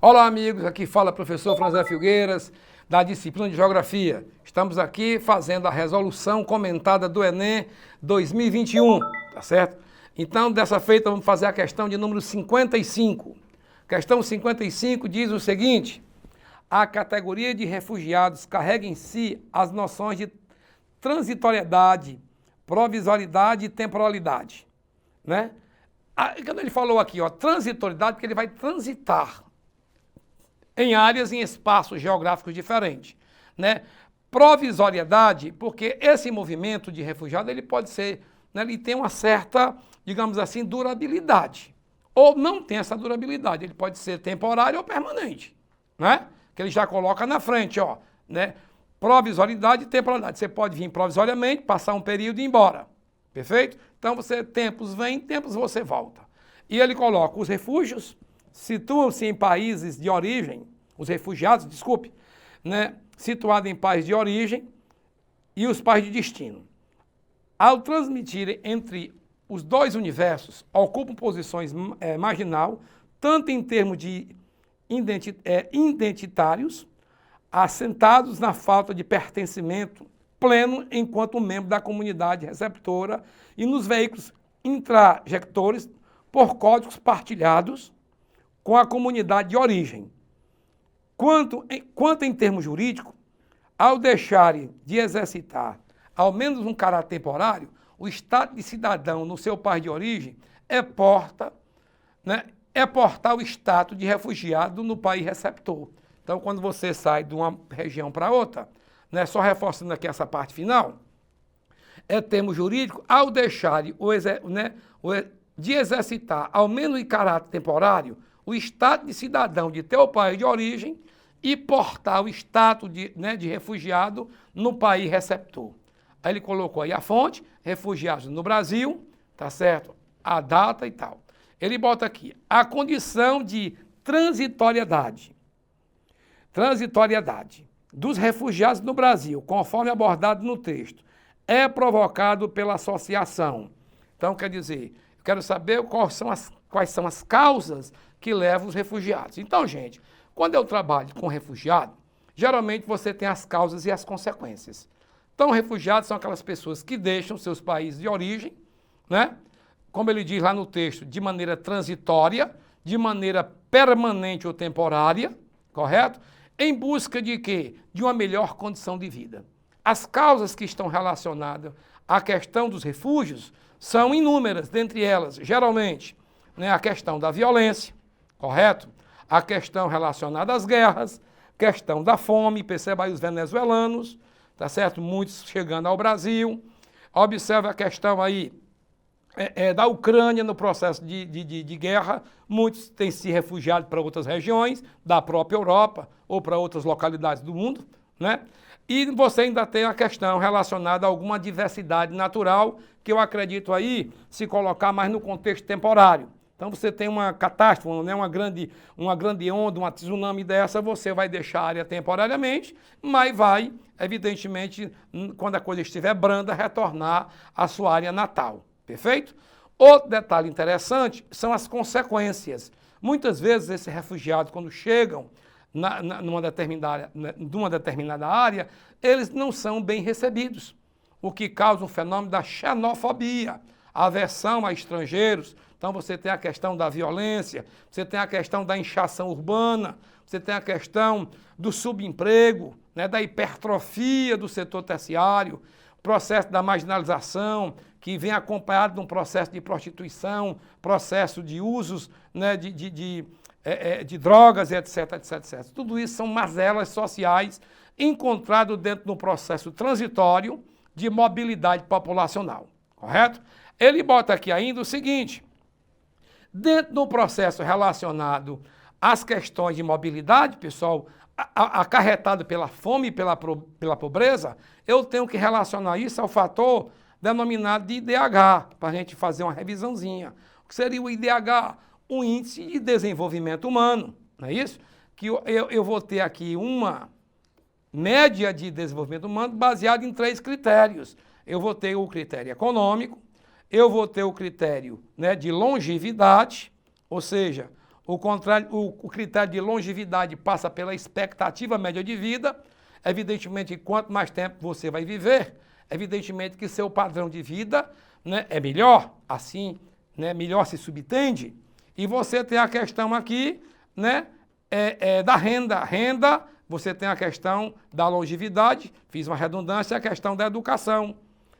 Olá, amigos. Aqui fala o professor Franzé Filgueiras, da disciplina de Geografia. Estamos aqui fazendo a resolução comentada do Enem 2021, tá certo? Então, dessa feita, vamos fazer a questão de número 55. Questão 55 diz o seguinte: a categoria de refugiados carrega em si as noções de transitoriedade, provisoriedade e temporalidade, né? Quando ele falou aqui, ó, transitoriedade, porque ele vai transitar em áreas, em espaços geográficos diferentes, né? Provisoriedade, porque esse movimento de refugiado, ele pode ser, né, ele tem uma certa, digamos assim, durabilidade. Ou não tem essa durabilidade, ele pode ser temporário ou permanente, né? Que ele já coloca na frente, ó, né? Provisoriedade e temporalidade. Você pode vir provisoriamente, passar um período e ir embora. Perfeito? Então, tempos vem, tempos você volta. E ele coloca os refúgios, situam-se em países de origem, os refugiados, desculpe, né, situados em países de origem e os países de destino. Ao transmitirem entre os dois universos, ocupam posições marginal, tanto em termos de identitários, assentados na falta de pertencimento pleno enquanto membro da comunidade receptora e nos veículos intrajectores por códigos partilhados com a comunidade de origem. Quanto em termos jurídicos, ao deixarem de exercitar ao menos um caráter temporário, o estado de cidadão no seu país de origem portar o status de refugiado no país receptor. Então, quando você sai de uma região para outra, né, só reforçando aqui essa parte final, termo jurídico, ao deixarem de exercitar, ao menos em caráter temporário, o estado de cidadão de teu país de origem e portar o status de refugiado no país receptor. Aí ele colocou aí a fonte, refugiados no Brasil, tá certo? A data e tal. Ele bota aqui, a condição de transitoriedade dos refugiados no Brasil, conforme abordado no texto, é provocado pela associação. Então, quer dizer, eu quero saber quais são as causas que levam os refugiados. Então, gente, quando eu trabalho com refugiado, geralmente você tem as causas e as consequências. Então, refugiados são aquelas pessoas que deixam seus países de origem, né? Como ele diz lá no texto, de maneira transitória, de maneira permanente ou temporária, correto? Em busca de quê? De uma melhor condição de vida. As causas que estão relacionadas à questão dos refúgios são inúmeras, dentre elas, geralmente, né, a questão da violência, correto? A questão relacionada às guerras, questão da fome, perceba aí os venezuelanos, tá certo? Muitos chegando ao Brasil. Observe a questão aí da Ucrânia no processo de guerra, muitos têm se refugiado para outras regiões da própria Europa ou para outras localidades do mundo, né? E você ainda tem a questão relacionada a alguma diversidade natural, que eu acredito aí se colocar mais no contexto temporário. Então você tem uma catástrofe, né, uma grande onda, uma tsunami dessa, você vai deixar a área temporariamente, mas vai, evidentemente, quando a coisa estiver branda, retornar à sua área natal. Perfeito? Outro detalhe interessante são as consequências. Muitas vezes esses refugiados, quando chegam numa determinada área, eles não são bem recebidos, o que causa um fenômeno da xenofobia, a aversão a estrangeiros. Então você tem a questão da violência, você tem a questão da inchação urbana, você tem a questão do subemprego, né, da hipertrofia do setor terciário, processo da marginalização, que vem acompanhado de um processo de prostituição, processo de usos, né, de drogas, etc, etc, etc. Tudo isso são mazelas sociais encontradas dentro de um processo transitório de mobilidade populacional, correto? Ele bota aqui ainda o seguinte: dentro do processo relacionado às questões de mobilidade, pessoal, acarretado pela fome e pela pobreza, eu tenho que relacionar isso ao fator denominado de IDH, para a gente fazer uma revisãozinha. O que seria o IDH? O Índice de Desenvolvimento Humano, não é isso? Que eu vou ter aqui uma média de desenvolvimento humano baseada em 3 critérios. Eu vou ter o critério econômico, eu vou ter o critério, né, de longevidade, ou seja, o critério de longevidade passa pela expectativa média de vida. Evidentemente, quanto mais tempo você vai viver, evidentemente que seu padrão de vida, né, é melhor, assim, né, melhor se subtende. E você tem a questão aqui, né, da renda. Renda, você tem a questão da longevidade, fiz uma redundância, a questão da educação.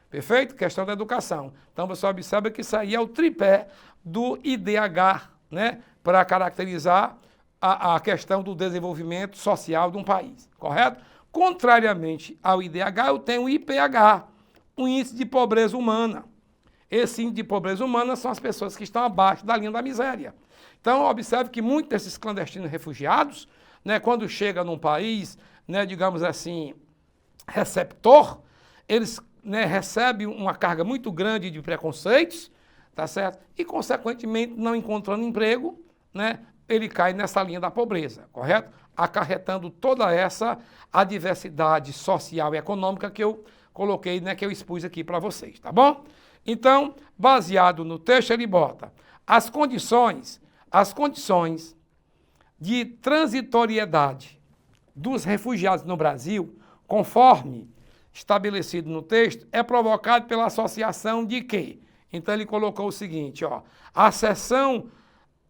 Perfeito? Questão da educação. Então, você observa que isso aí é o tripé do IDH, né, para caracterizar a questão do desenvolvimento social de um país, correto? Contrariamente ao IDH, eu tenho o IPH, o Índice de Pobreza Humana. Esse índice de pobreza humana são as pessoas que estão abaixo da linha da miséria. Então, observe que muitos desses clandestinos refugiados, né, quando chegam num país, né, digamos assim, receptor, eles, né, recebem uma carga muito grande de preconceitos, tá certo? E, consequentemente, não encontrando emprego, né, ele cai nessa linha da pobreza, correto? Acarretando toda essa adversidade social e econômica que eu coloquei, né, que eu expus aqui para vocês, tá bom? Então, baseado no texto, ele bota as condições de transitoriedade dos refugiados no Brasil, conforme estabelecido no texto, é provocado pela associação de quê? Então, ele colocou o seguinte, ó, a seção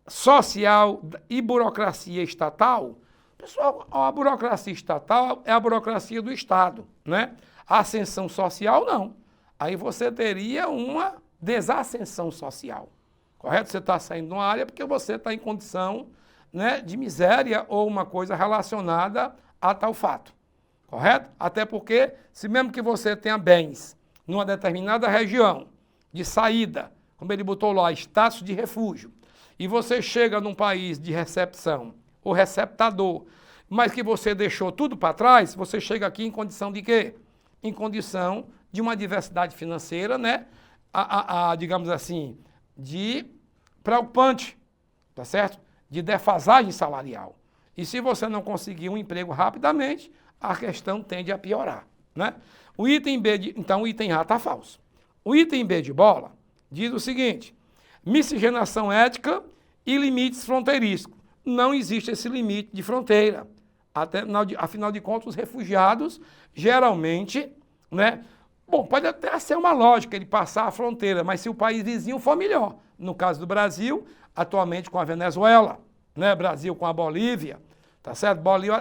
social e burocracia estatal. Pessoal, a burocracia estatal é a burocracia do Estado, né? A ascensão social, não. Aí você teria uma desascensão social, correto? Você está saindo de uma área porque você está em condição, né, de miséria ou uma coisa relacionada a tal fato, correto? Até porque, se mesmo que você tenha bens numa determinada região de saída, como ele botou lá, status de refúgio, e você chega num país de recepção, o receptador, mas que você deixou tudo para trás, você chega aqui em condição de quê? Em condição de uma diversidade financeira, né? Digamos assim, de preocupante, tá certo? De defasagem salarial. E se você não conseguir um emprego rapidamente, a questão tende a piorar, né? O item B, então o item A está falso. O item B de bola diz o seguinte: miscigenação étnica e limites fronteiriços. Não existe esse limite de fronteira. Afinal de contas, os refugiados, geralmente, né? Bom, pode até ser uma lógica ele passar a fronteira, mas se o país vizinho for melhor. No caso do Brasil, atualmente com a Venezuela, né? Brasil com a Bolívia, tá certo?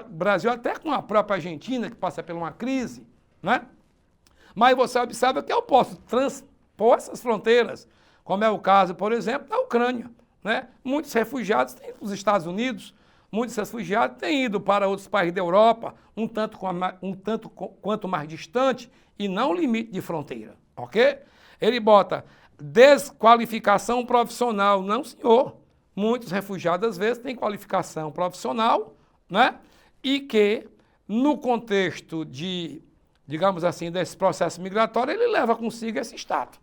Brasil até com a própria Argentina, que passa por uma crise, né? Mas você observa que eu posso transpor essas fronteiras, como é o caso, por exemplo, da Ucrânia, né? Muitos refugiados têm ido para os Estados Unidos, muitos refugiados têm ido para outros países da Europa, um tanto quanto mais distante, e não limite de fronteira, ok? Ele bota desqualificação profissional. Não, senhor. Muitos refugiados, às vezes, têm qualificação profissional, né? E que, no contexto de, digamos assim, desse processo migratório, ele leva consigo esse status.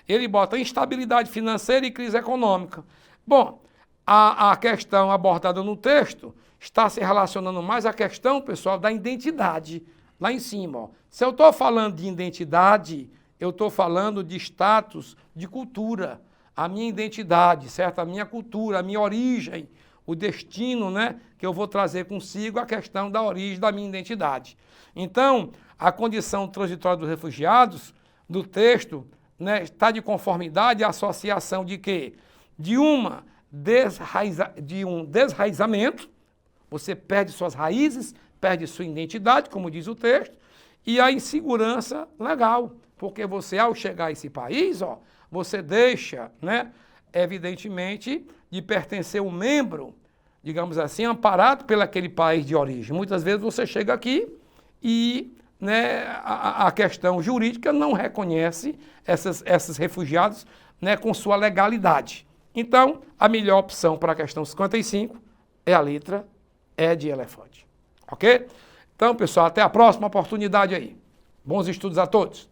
Ele bota instabilidade financeira e crise econômica. Bom, a questão abordada no texto está se relacionando mais à questão, pessoal, da identidade. Lá em cima, ó. Se eu estou falando de identidade, eu estou falando de status, de cultura. A minha identidade, certo? A minha cultura, a minha origem, o destino, né, que eu vou trazer consigo a questão da origem da minha identidade. Então, a condição transitória dos refugiados, do texto, né, está de conformidade à associação de quê? De um desraizamento, você perde suas raízes, perde sua identidade, como diz o texto, e a insegurança legal, porque você, ao chegar a esse país, ó, você deixa, né, evidentemente, de pertencer um membro, digamos assim, amparado pelo aquele país de origem. Muitas vezes você chega aqui e, né, a questão jurídica não reconhece esses refugiados, né, com sua legalidade. Então, a melhor opção para a questão 55 é a letra E de elefante. Ok? Então, pessoal, até a próxima oportunidade aí. Bons estudos a todos.